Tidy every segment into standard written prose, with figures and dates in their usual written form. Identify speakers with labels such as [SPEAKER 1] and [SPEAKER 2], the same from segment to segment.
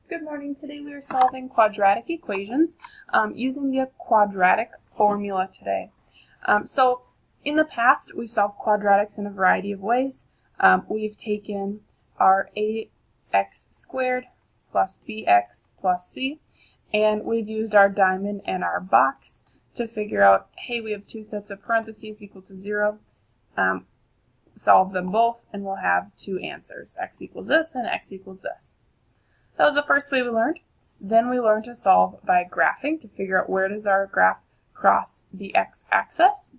[SPEAKER 1] Good morning. Today we are solving quadratic equations using the quadratic formula today. So in the past we've solved quadratics in a variety of ways. We've taken our ax squared plus bx plus c, and we've used our diamond and our box to figure out, hey, we have two sets of parentheses equal to 0. Solve them both and we'll have two answers, x equals this and x equals this. That was the first way we learned. Then we learned to solve by graphing to figure out where does our graph cross the x-axis,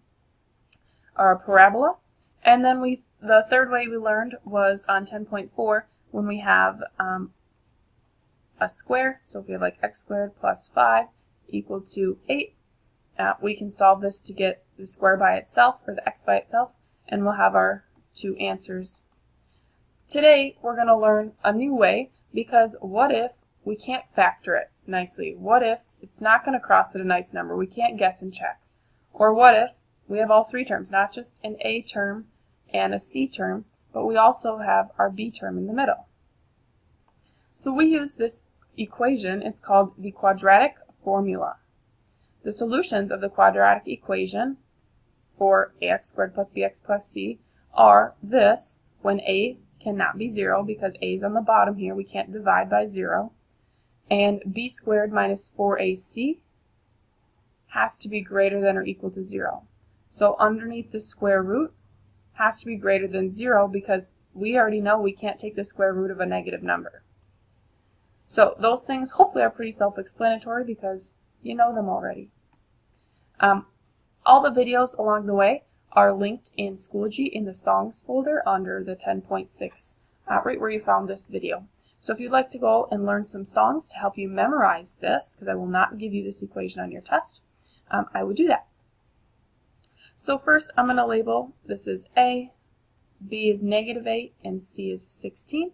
[SPEAKER 1] our parabola. And then the third way we learned was on 10.4 when we have a square. So if we have like x squared plus 5 equal to 8, we can solve this to get the square by itself or the x by itself, and we'll have our two answers. Today we're going to learn a new way, because what if we can't factor it nicely? What if it's not going to cross at a nice number? We can't guess and check. Or what if we have all three terms, not just an a term and a c term, but we also have our b term in the middle? So we use this equation. It's called the quadratic formula. The solutions of the quadratic equation for ax squared plus bx plus c are this: when a cannot be 0 because a is on the bottom here, we can't divide by 0, and b squared minus 4ac has to be greater than or equal to 0. So underneath the square root has to be greater than 0, because we already know we can't take the square root of a negative number. So those things hopefully are pretty self-explanatory because you know them already. All the videos along the way are linked in Schoology in the songs folder under the 10.6, right where you found this video. So if you'd like to go and learn some songs to help you memorize this, because I will not give you this equation on your test, I would do that. So first I'm going to label this as a, b is -8, and c is 16.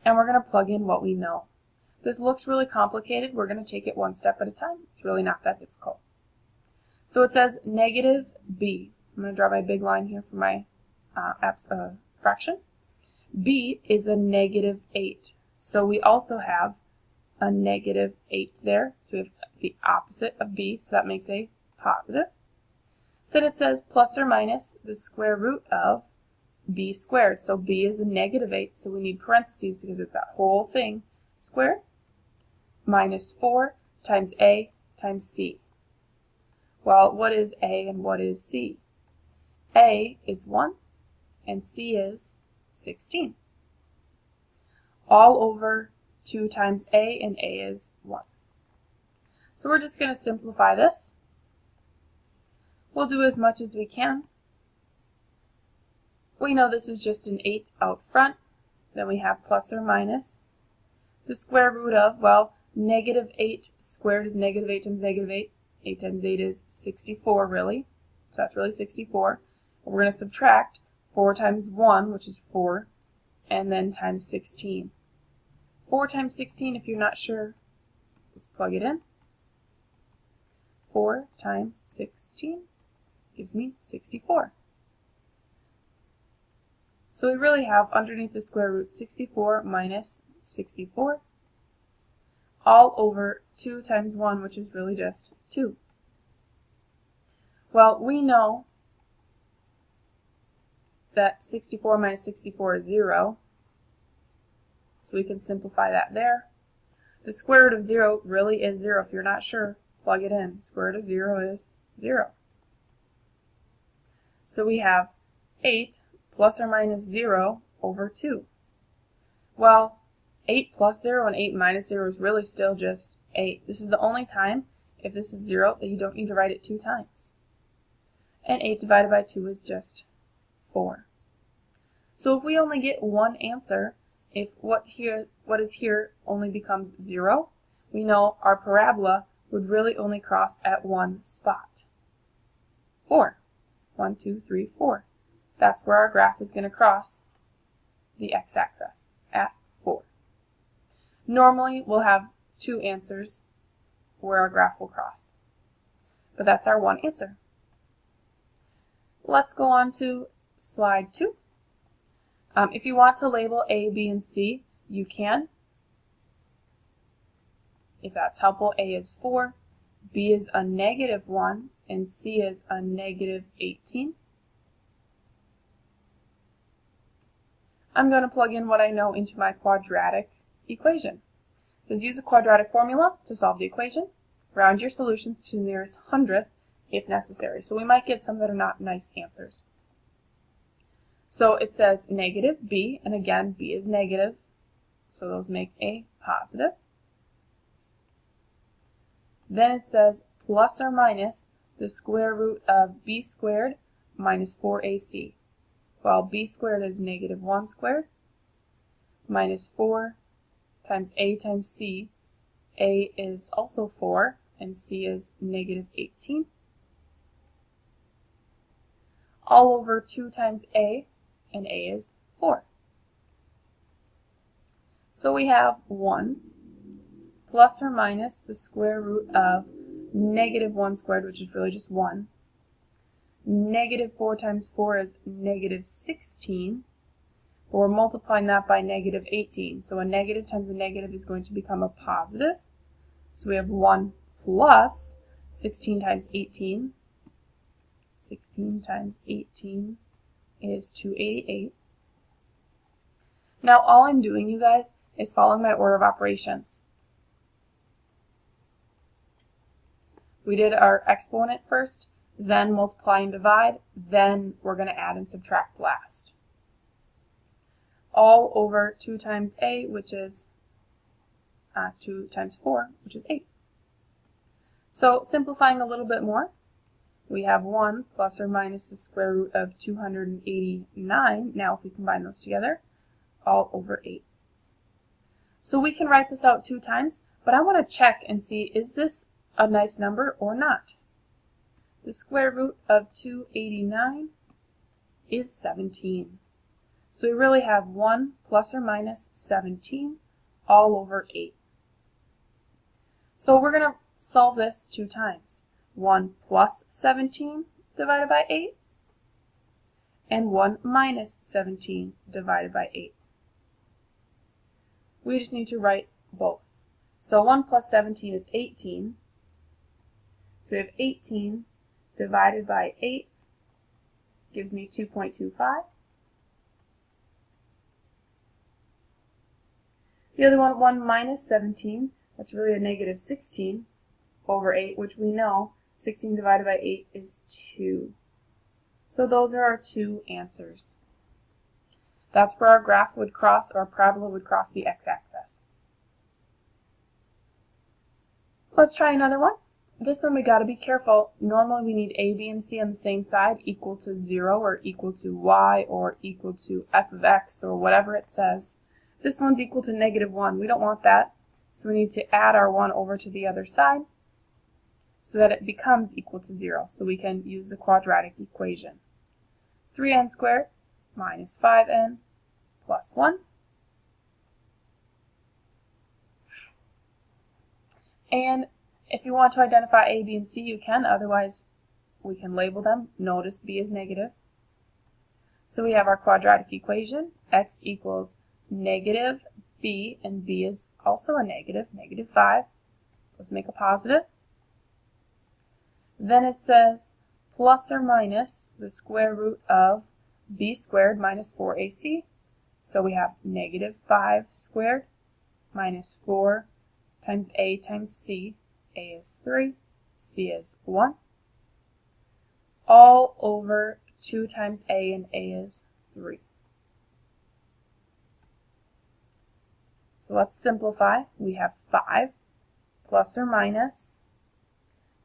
[SPEAKER 1] And we're going to plug in what we know. This looks really complicated. We're going to take it one step at a time. It's really not that difficult. So it says -b. I'm going to draw my big line here for my fraction. B is a -8. So we also have a -8 there. So we have the opposite of B, so that makes a positive. Then it says plus or minus the square root of B squared. So B is a -8, so we need parentheses because it's that whole thing squared. Minus 4 times A times C. Well, what is A and what is C? A is 1 and C is 16. All over 2 times A, and A is 1. So we're just going to simplify this. We'll do as much as we can. We know this is just an 8 out front. Then we have plus or minus the square root of, well, -8 squared is -8 times -8. 8 times 8 is 64, really. So that's really 64. We're going to subtract 4 times 1, which is 4, and then times 16. 4 times 16, if you're not sure, let's plug it in. 4 times 16 gives me 64. So we really have underneath the square root 64 minus 64, all over 2 times 1, which is really just 2. Well, we know that 64 minus 64 is 0, so we can simplify that there. The square root of 0 really is 0. If you're not sure, plug it in. Square root of 0 is 0. So we have 8 plus or minus 0 over 2. Well, 8 plus 0 and 8 minus 0 is really still just 8. This is the only time, if this is 0, that you don't need to write it 2 times. And 8 divided by 2 is just 4. So if we only get one answer, if what is here only becomes 0, we know our parabola would really only cross at one spot. 4. 1, 2, 3, 4. That's where our graph is going to cross the x-axis, at 4. Normally, we'll have two answers where our graph will cross. But that's our one answer. Let's go on to slide 2. If you want to label A, B, and C, you can. If that's helpful, A is 4, B is a negative 1, and C is a negative 18. I'm going to plug in what I know into my quadratic equation. It says use a quadratic formula to solve the equation. Round your solutions to the nearest hundredth if necessary. So we might get some that are not nice answers. So it says negative b, and again, b is negative, so those make a positive. Then it says plus or minus the square root of b squared minus 4ac. Well, b squared is negative 1 squared minus 4 times a times c. A is also 4, and c is negative 18. All over 2 times a, and a is 4. So we have 1 plus or minus the square root of negative 1 squared, which is really just 1. Negative 4 times 4 is negative 16. But we're multiplying that by negative 18. So a negative times a negative is going to become a positive. So we have 1 plus 16 times 18. 16 times 18 is 288. Now all I'm doing, you guys, is following my order of operations. We did our exponent first, then multiply and divide, then we're going to add and subtract last. All over 2 times a, which is 2 times 4, which is 8. So simplifying a little bit more, we have 1 plus or minus the square root of 289. Now if we combine those together, all over 8. So we can write this out 2 times, but I want to check and see, is this a nice number or not? The square root of 289 is 17. So we really have 1 plus or minus 17 all over 8. So we're going to solve this 2 times. 1 plus 17 divided by 8, and 1 minus 17 divided by 8. We just need to write both. So 1 plus 17 is 18. So we have 18 divided by 8 gives me 2.25. The other one, 1 minus 17, that's really a negative 16 over 8, which we know 16 divided by 8 is 2. So those are our 2 answers. That's where our graph would cross, or our parabola would cross the x-axis. Let's try another one. This one we got to be careful. Normally we need a, b, and c on the same side equal to 0 or equal to y or equal to f of x or whatever it says. This one's equal to negative 1. We don't want that. So we need to add our 1 over to the other side so that it becomes equal to 0. So we can use the quadratic equation. 3n squared minus 5n plus 1. And if you want to identify a, b, and c, you can. Otherwise, we can label them. Notice b is negative. So we have our quadratic equation. X equals negative b, and b is also a negative, negative 5. Let's make a positive. Then it says plus or minus the square root of b squared minus 4ac. So we have negative 5 squared minus 4 times a times c. A is 3, c is 1. All over 2 times a, and a is 3. So let's simplify. We have 5 plus or minus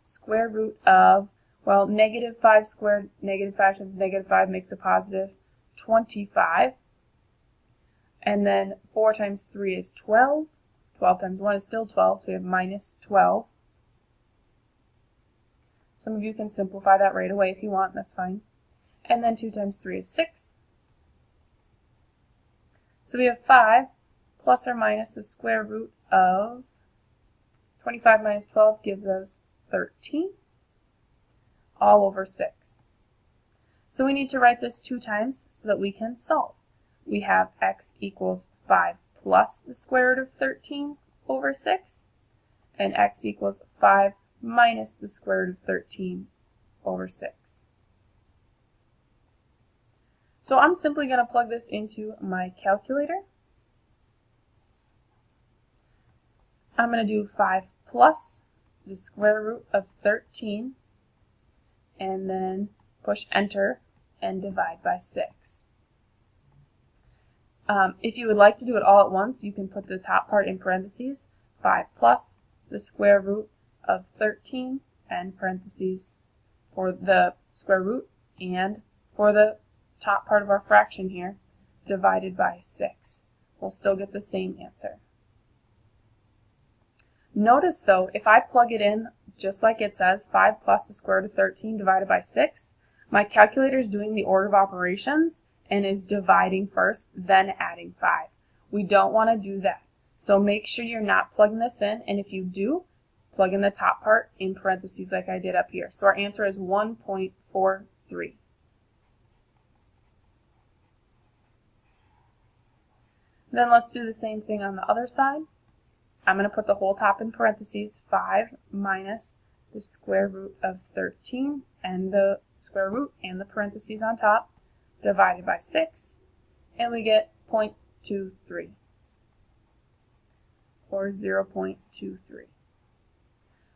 [SPEAKER 1] square root of, well, negative 5 squared, negative 5 times negative 5 makes a positive 25. And then 4 times 3 is 12. 12 times 1 is still 12, so we have minus 12. Some of you can simplify that right away if you want, that's fine. And then 2 times 3 is 6. So we have 5 plus or minus the square root of 25 minus 12 gives us 13, all over 6. So we need to write this 2 times so that we can solve. We have x equals 5 plus the square root of 13 over 6. and x equals 5 minus the square root of 13 over 6. So I'm simply going to plug this into my calculator. I'm going to do 5 plus the square root of 13 and then push enter and divide by 6. If you would like to do it all at once, you can put the top part in parentheses, 5 plus the square root of 13 and parentheses for the square root and for the top part of our fraction here, divided by 6. We'll still get the same answer. Notice though, if I plug it in just like it says, 5 plus the square root of 13 divided by 6, my calculator is doing the order of operations and is dividing first, then adding 5. We don't want to do that. So make sure you're not plugging this in, and if you do, plug in the top part in parentheses like I did up here. So our answer is 1.43. Then let's do the same thing on the other side. I'm going to put the whole top in parentheses, 5 minus the square root of 13 and the square root and the parentheses on top, divided by 6, and we get 0.23 or 0.23.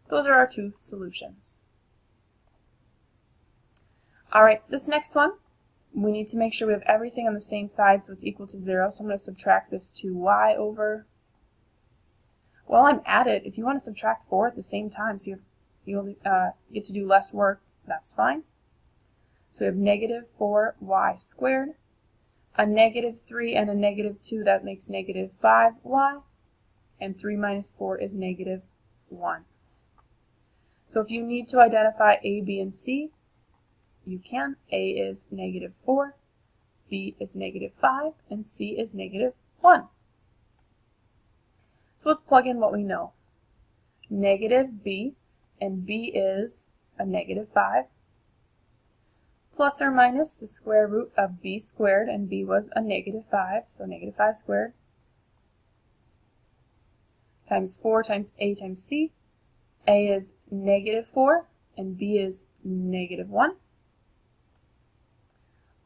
[SPEAKER 1] Those are our two solutions. Alright, this next one, we need to make sure we have everything on the same side so it's equal to 0. So I'm going to subtract this 2y over. While I'm at it, if you want to subtract 4 at the same time so you only get to do less work, that's fine. So we have negative 4y squared, a negative 3 and a negative 2, that makes negative 5y, and 3 minus 4 is negative 1. So if you need to identify a, b, and c, you can. A is negative 4, b is negative 5, and c is negative 1. So let's plug in what we know. Negative b, and b is a negative 5, plus or minus the square root of b squared, and b was a negative 5, so negative 5 squared, times 4 times a times c. A is negative 4, and b is negative 1,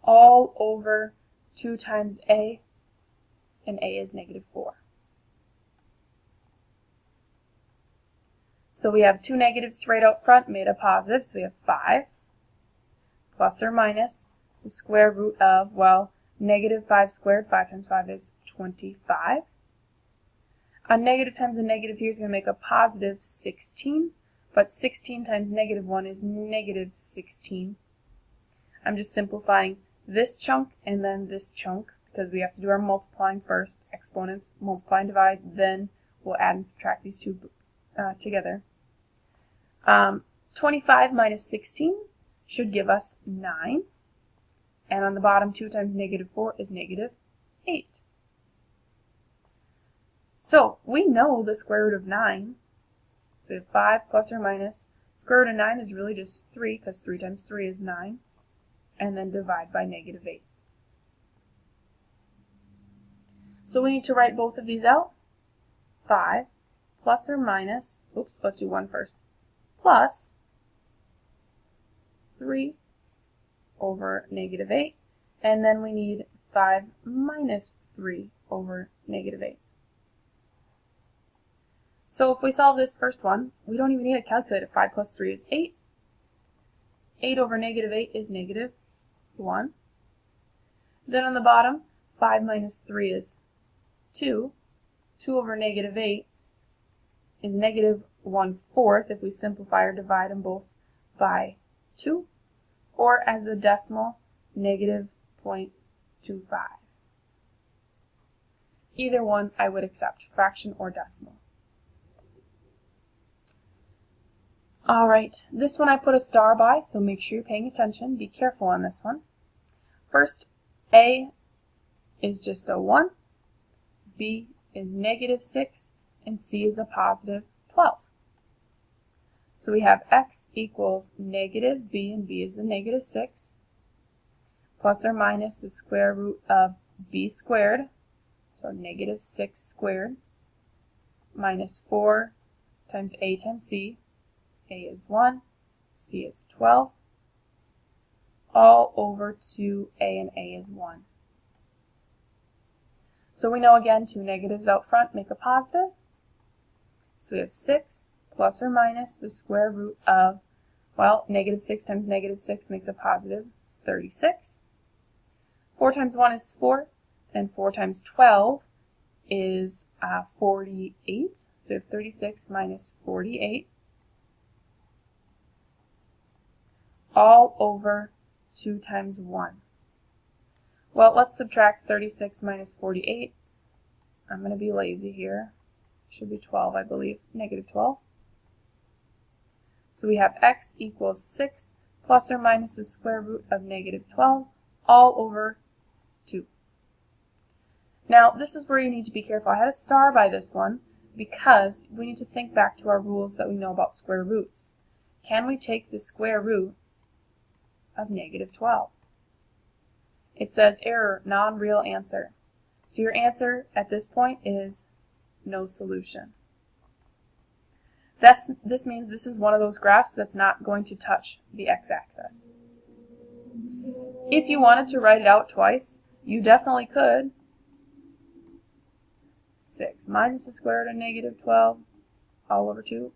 [SPEAKER 1] all over 2 times a, and a is negative 4. So we have two negatives right out front made a positive, so we have 5, plus or minus the square root of, well, negative 5 squared, 5 times 5 is 25. A negative times a negative here is going to make a positive 16, but 16 times negative 1 is negative 16. I'm just simplifying this chunk and then this chunk because we have to do our multiplying first. Exponents, multiply and divide, then we'll add and subtract these two together. 25 minus 16 should give us 9. And on the bottom, 2 times negative 4 is negative 8. So we know the square root of 9. So we have 5 plus or minus. Square root of 9 is really just 3 because 3 times 3 is 9. And then divide by negative 8. So we need to write both of these out. 5 plus or minus, oops, let's do 1 first, plus 3 over negative 8. And then we need 5 minus 3 over negative 8. So if we solve this first one, we don't even need a calculator. 5 plus 3 is 8. 8 over negative 8 is negative 1. Then on the bottom, 5 minus 3 is 2. 2 over negative 8 is negative 1/4 if we simplify or divide them both by 2. Or as a decimal, negative 0.25. Either one I would accept, fraction or decimal. Alright, this one I put a star by, so make sure you're paying attention. Be careful on this one. First, A is just a 1, B is negative 6, and C is a positive 12. So we have x equals negative b, and b is a negative 6, plus or minus the square root of b squared, so negative 6 squared, minus 4 times a times c. A is 1, c is 12, all over 2a, and a is 1. So we know again 2 negatives out front make a positive. So we have 6 plus or minus the square root of, well, negative 6 times negative 6 makes a positive 36. 4 times 1 is 4, and 4 times 12 is 48. So we have 36 minus 48, all over 2 times 1. Well, let's subtract 36 minus 48. I'm going to be lazy here. Should be 12, I believe. Negative 12. So we have x equals 6 plus or minus the square root of negative 12, all over 2. Now, this is where you need to be careful. I had a star by this one because we need to think back to our rules that we know about square roots. Can we take the square root of negative 12? It says error, non-real answer. So your answer at this point is no solution. This means this is one of those graphs that's not going to touch the x-axis. If you wanted to write it out twice, you definitely could. 6 minus the square root of negative 12 all over 2.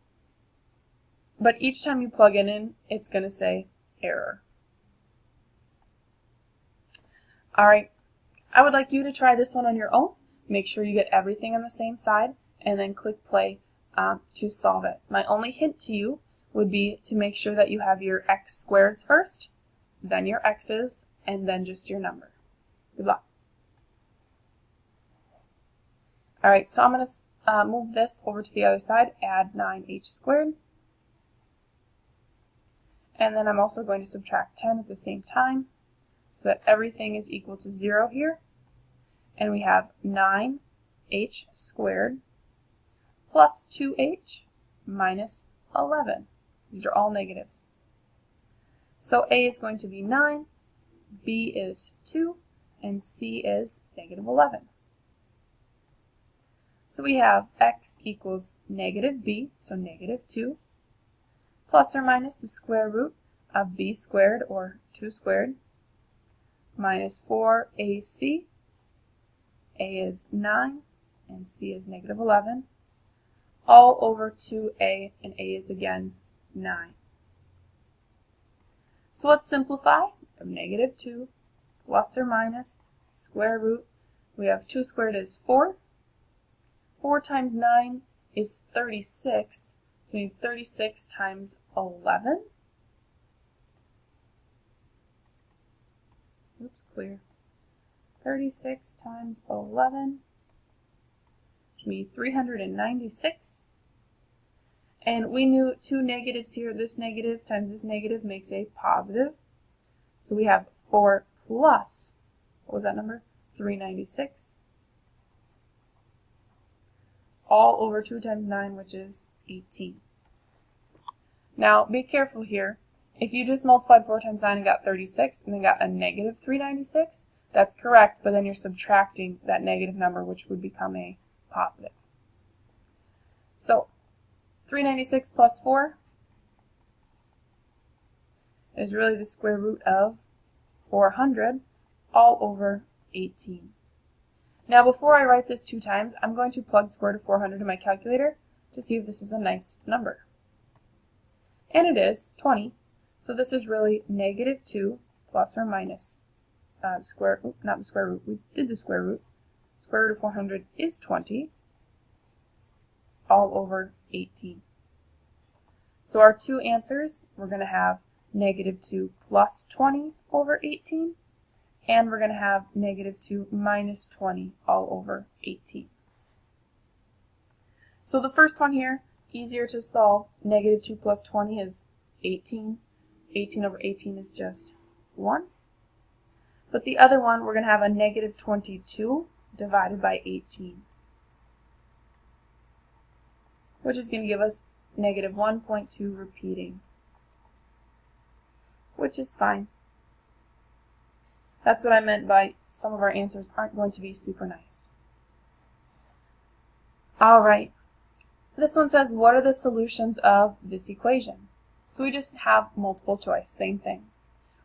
[SPEAKER 1] But each time you plug it in, it's going to say error. Alright, I would like you to try this one on your own. Make sure you get everything on the same side, and then click play to solve it. My only hint to you would be to make sure that you have your x squareds first, then your x's, and then just your number. Good luck. Alright, so I'm going to move this over to the other side, add 9h squared. And then I'm also going to subtract 10 at the same time, so that everything is equal to 0 here. And we have 9h squared plus 2h minus 11. These are all negatives. So a is going to be 9, b is 2, and c is negative 11. So we have x equals negative b, so negative 2, plus or minus the square root of b squared, or 2 squared, minus 4ac. A is 9, and c is negative 11, all over 2a, and a is again 9. So let's simplify. Of negative 2 plus or minus square root. We have 2 squared is 4. 4 times 9 is 36. So we need 36 times 11. Oops, clear. 36 times 11 should be 396. And we knew 2 negatives here. This negative times this negative makes a positive. So we have 4 plus, what was that number? 396. All over 2 times 9, which is 18. Now, be careful here. If you just multiplied 4 times 9 and got 36, and then got a negative 396, that's correct, but then you're subtracting that negative number, which would become a positive. So, 396 plus 4 is really the square root of 400 all over 18. Now, before I write this 2 times, I'm going to plug square root of 400 in my calculator to see if this is a nice number. And it is 20. So this is really negative 2 plus or minus not the square root, we did the square root. Square root of 400 is 20, all over 18. So our two answers, we're going to have negative 2 plus 20 over 18, and we're going to have negative 2 minus 20 all over 18. So the first one here, easier to solve. Negative 2 plus 20 is 18. 18 over 18 is just 1. But the other one, we're going to have a negative 22 divided by 18, which is going to give us negative 1.2 repeating, which is fine. That's what I meant by some of our answers aren't going to be super nice. Alright, This one says, what are the solutions of this equation? So we just have multiple choice, same thing.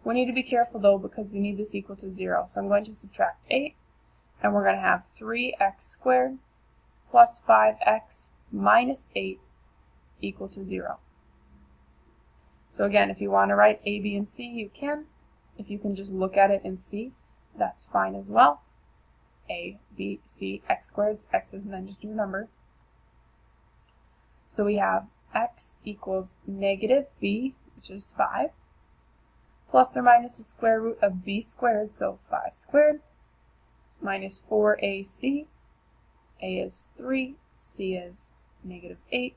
[SPEAKER 1] We need to be careful though because we need this equal to 0. So I'm going to subtract 8, and we're going to have 3x squared plus 5x minus 8 equal to 0. So again, if you want to write a, b, and c, you can. If you can just look at it and see, that's fine as well. A, b, c, x squared, x is and then just do a number. So we have x equals negative b, which is 5, plus or minus the square root of b squared, so 5 squared, minus 4ac, a is 3, c is negative 8,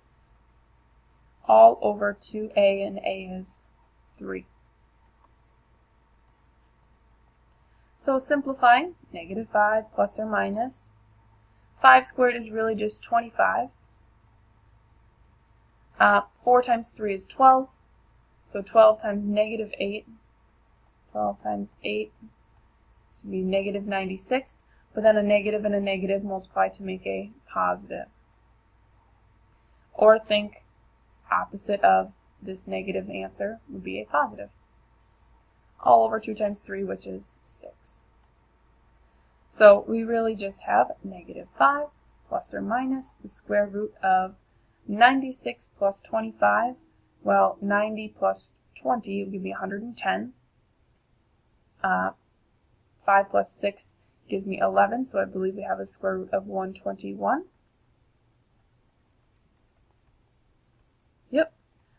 [SPEAKER 1] all over 2a, and a is 3. So simplifying, negative 5 plus or minus, 5 squared is really just 25. 4 times 3 is 12, so 12 times negative 8, 12 times 8, this would be negative 96, but then a negative and a negative multiply to make a positive. Or think opposite of this negative answer would be a positive. All over 2 times 3, which is 6. So we really just have negative 5 plus or minus the square root of 96 plus 25. Well, 90 plus 20 would give me 110. 5 plus 6 gives me 11, so I believe we have a square root of 121. Yep.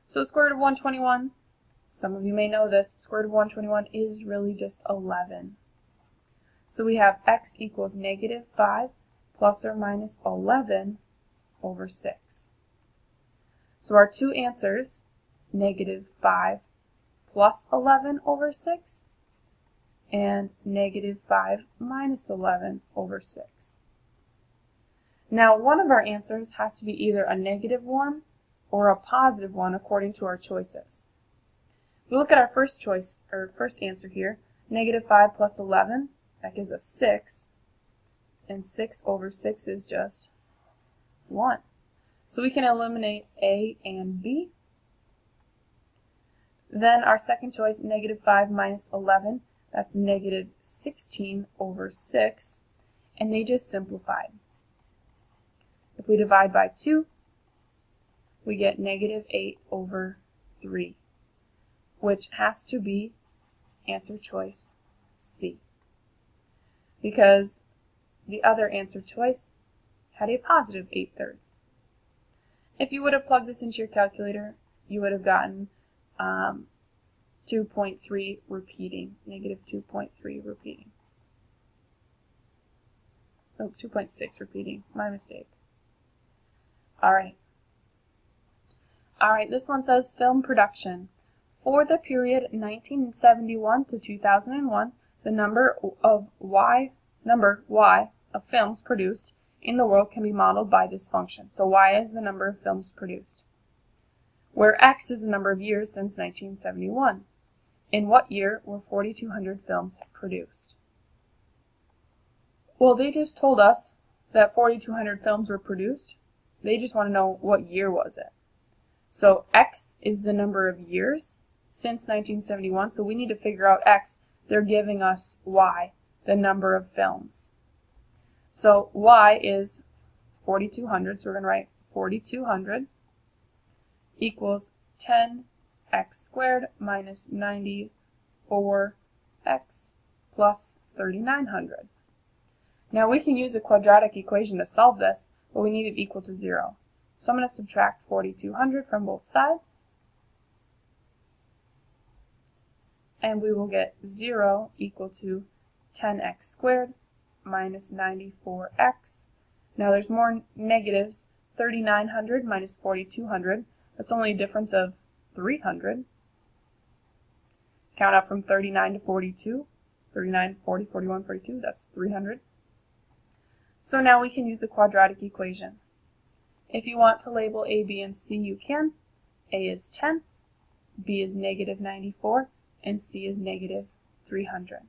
[SPEAKER 1] So square root of 121, some of you may know this, square root of 121 is really just 11. So we have x equals negative 5 plus or minus 11 over 6. So our two answers, negative 5 plus 11 over 6 and negative 5 minus 11 over 6. Now one of our answers has to be either a negative 1 or a positive 1 according to our choices. If we look at our first choice, or first answer here, negative 5 plus 11, that gives us 6, and 6 over 6 is just 1. So we can eliminate A and B. Then our second choice, negative 5 minus 11, that's negative 16 over 6, and they just simplified. If we divide by 2, we get negative 8 over 3, which has to be answer choice C, because the other answer choice had a positive 8/3. If you would have plugged this into your calculator, you would have gotten 2.3 repeating, negative 2.3 repeating. Oh, 2.6 repeating, my mistake. Alright, this one says film production. For the period 1971 to 2001, the number Y of films produced in the world can be modeled by this function. So Y is the number of films produced, where X is the number of years since 1971. In what year were 4,200 films produced? Well, they just told us that 4,200 films were produced. They just want to know what year was it. So X is the number of years since 1971, so we need to figure out X. They're giving us Y, the number of films. So Y is 4,200, so we're going to write 4,200 equals 10x squared minus 94x plus 3,900. Now we can use a quadratic equation to solve this, but we need it equal to 0. So I'm going to subtract 4,200 from both sides, and we will get 0 equal to 10x squared minus 94x. Now there's more negatives. 3,900 minus 4,200. That's only a difference of 300. Count up from 39 to 42. 39, 40, 41, 42. That's 300. So now we can use the quadratic equation. If you want to label A, B, and C, you can. A is 10, B is negative 94, and C is negative 300.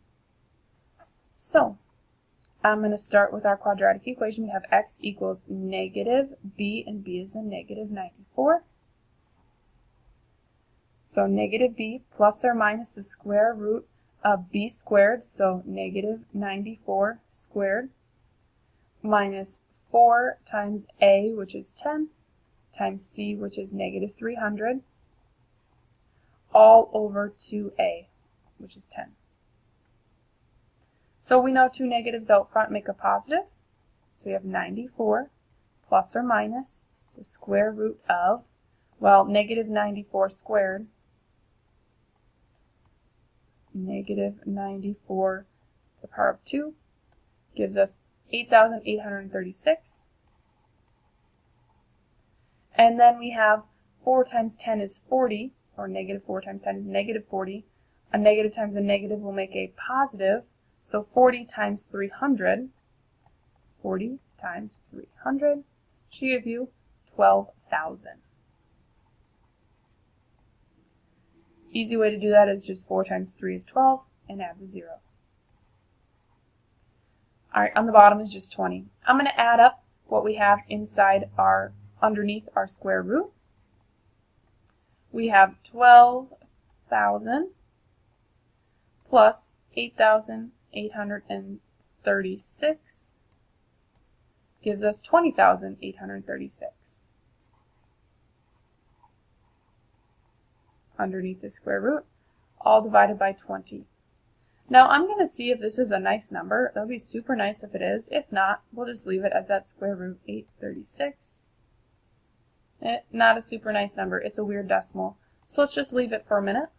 [SPEAKER 1] So, I'm going to start with our quadratic equation. We have x equals negative b, and b is a negative 94. So negative b plus or minus the square root of b squared, so negative 94 squared, minus 4 times a, which is 10, times c, which is negative 300, all over 2a, which is 10. So we know two negatives out front make a positive. So we have 94 plus or minus the square root of, well, negative 94 squared, negative 94 to the power of 2 gives us 8,836. And then we have 4 times 10 is 40, or negative 4 times 10 is negative 40. A negative times a negative will make a positive. So 40 times 300, 40 times 300 should give you 12,000. Easy way to do that is just 4 times 3 is 12 and add the zeros. Alright, on the bottom is just 20. I'm going to add up what we have inside our, underneath our square root. We have 12,000 plus 8,836 gives us 20,836 underneath the square root, all divided by 20. Now I'm going to see if this is a nice number. That would be super nice if it is. If not, we'll just leave it as that square root 836. Not a super nice number. It's a weird decimal. So let's just leave it for a minute.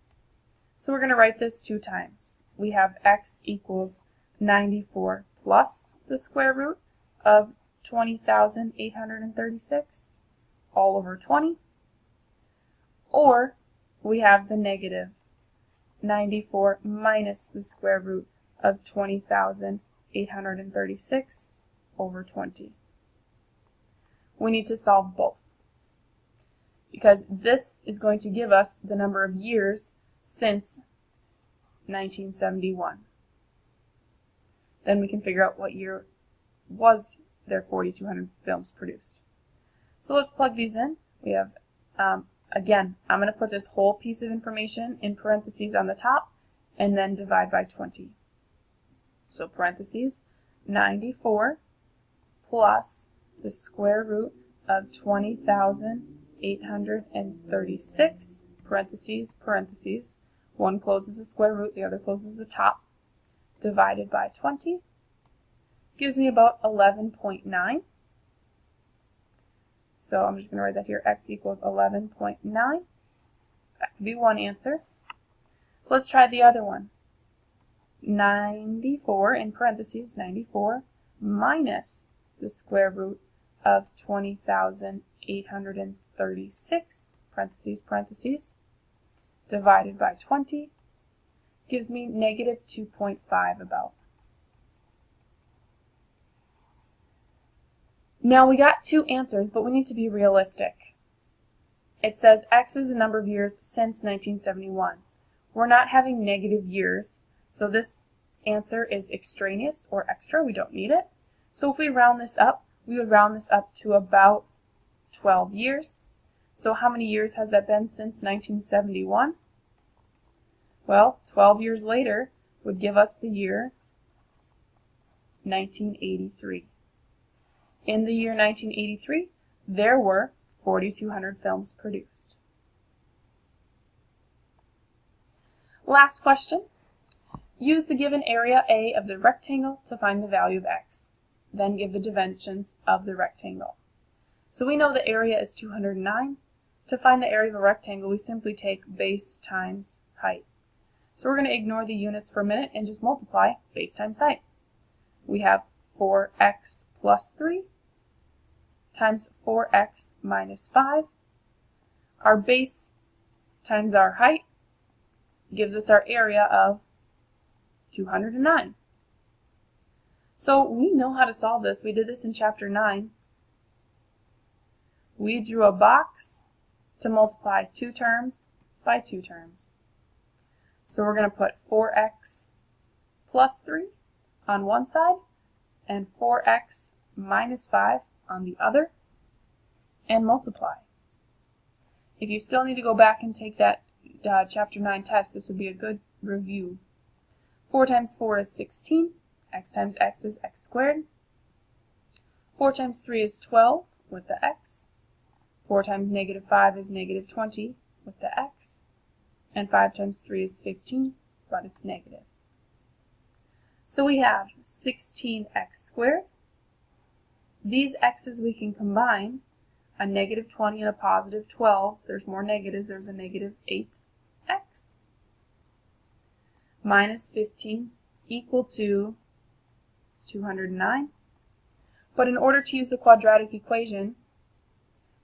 [SPEAKER 1] So we're going to write this 2 times. We have x equals 94 plus the square root of 20,836 all over 20. Or we have the negative 94 minus the square root of 20,836 over 20. We need to solve both, because this is going to give us the number of years since 1971. Then we can figure out what year was there 4,200 films produced. So let's plug these in. We have, again, I'm going to put this whole piece of information in parentheses on the top and then divide by 20. So parentheses, 94 plus the square root of 20,836, parentheses, parentheses. One closes the square root, the other closes the top, divided by 20. Gives me about 11.9. So I'm just going to write that here, x equals 11.9. That could be one answer. Let's try the other one. 94, in parentheses, 94 minus the square root of 20,836, parentheses, parentheses, divided by 20, gives me negative 2.5 about. Now we got two answers, but we need to be realistic. It says x is the number of years since 1971. We're not having negative years, so this answer is extraneous or extra. We don't need it. So if we round this up, we would round this up to about 12 years. So how many years has that been since 1971? Well, 12 years later would give us the year 1983. In the year 1983, there were 4,200 films produced. Last question. Use the given area A of the rectangle to find the value of x. Then give the dimensions of the rectangle. So we know the area is 209. To find the area of a rectangle, we simply take base times height. So we're going to ignore the units for a minute and just multiply base times height. We have 4x plus 3 times 4x minus 5. Our base times our height gives us our area of 209. So we know how to solve this. We did this in chapter 9. We drew a box to multiply 2 terms by 2 terms. So we're going to put 4x plus 3 on one side and 4x minus 5 on the other, and multiply. If you still need to go back and take that Chapter 9 test, this would be a good review. 4 times 4 is 16. X times x is x squared. 4 times 3 is 12 with the x. 4 times negative 5 is negative 20 with the x. And 5 times 3 is 15, but it's negative. So we have 16x squared. These x's we can combine. A negative 20 and a positive 12. There's more negatives. There's a negative 8x. Minus 15 equal to 209. But in order to use the quadratic equation,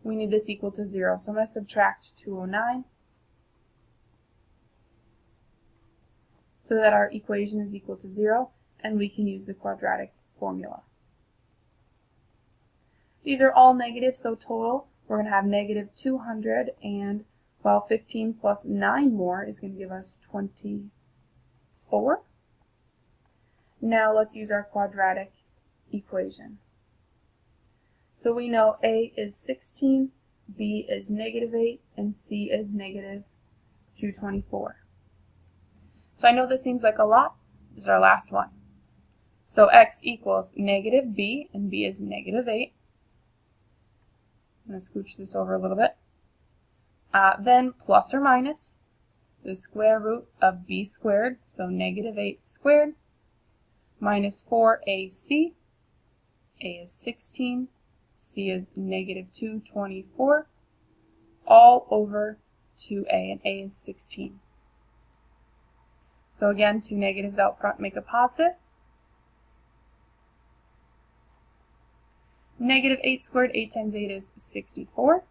[SPEAKER 1] we need this equal to 0. So I'm going to subtract 209 so that our equation is equal to 0, and we can use the quadratic formula. These are all negative, so total we're going to have negative 200, and 15 plus 9 more is going to give us 24. Now let's use our quadratic equation. So we know A is 16, B is negative 8, and C is negative 224. So I know this seems like a lot. This is our last one. So x equals negative b, and b is negative 8. I'm going to scooch this over a little bit. Then plus or minus the square root of b squared, so negative 8 squared, minus 4ac. A is 16, c is negative 224, all over 2a, and a is 16. So again, two negatives out front make a positive. Negative 8 squared, 8 times 8 is 64.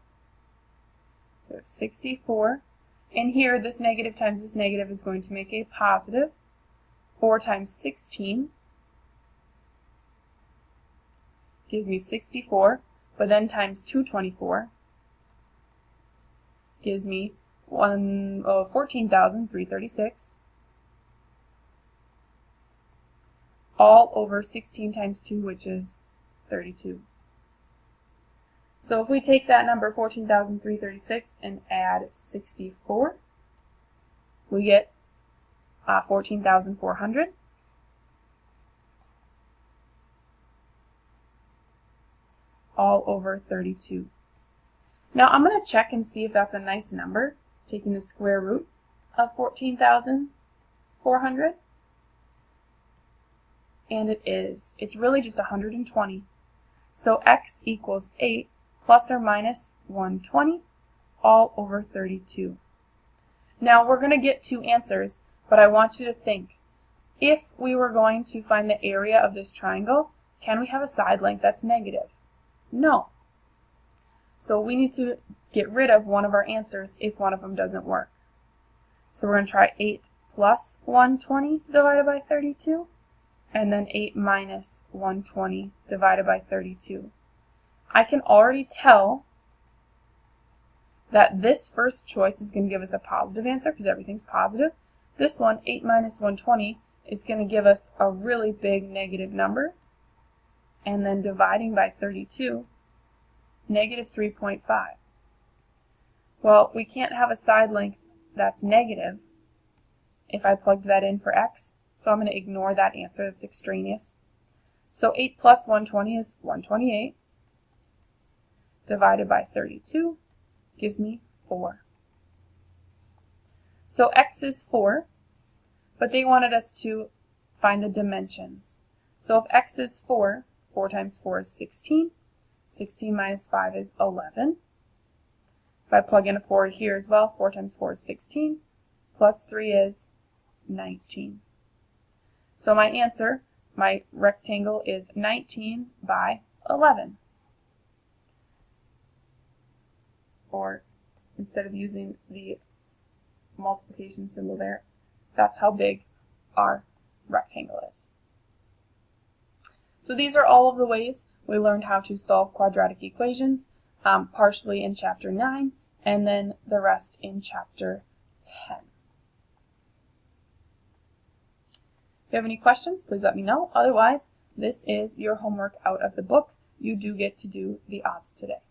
[SPEAKER 1] So 64. And here, this negative times this negative is going to make a positive. 4 times 16 gives me 64, but then times 224 gives me 14,336. All over 16 times 2, which is 32. So if we take that number 14,336 and add 64, we get 14,400. All over 32. Now I'm going to check and see if that's a nice number, taking the square root of 14,400. And it is. It's really just 120. So x equals 8 plus or minus 120 all over 32. Now we're going to get two answers, but I want you to think. If we were going to find the area of this triangle, can we have a side length that's negative? No. So we need to get rid of one of our answers if one of them doesn't work. So we're going to try 8 plus 120 divided by 32. And then 8 minus 120 divided by 32. I can already tell that this first choice is going to give us a positive answer because everything's positive. This one, 8 minus 120, is going to give us a really big negative number. And then dividing by 32, negative 3.5. Well, we can't have a side length that's negative if I plugged that in for x. So I'm going to ignore that answer. That's extraneous. So 8 plus 120 is 128. Divided by 32 gives me 4. So x is 4, but they wanted us to find the dimensions. So if x is 4, 4 times 4 is 16. 16 minus 5 is 11. If I plug in a 4 here as well, 4 times 4 is 16. Plus 3 is 19. So my answer, my rectangle, is 19 by 11. Or instead of using the multiplication symbol there, that's how big our rectangle is. So these are all of the ways we learned how to solve quadratic equations, partially in Chapter 9, and then the rest in Chapter 10. If you have any questions, please let me know. Otherwise, this is your homework out of the book. You do get to do the odds today.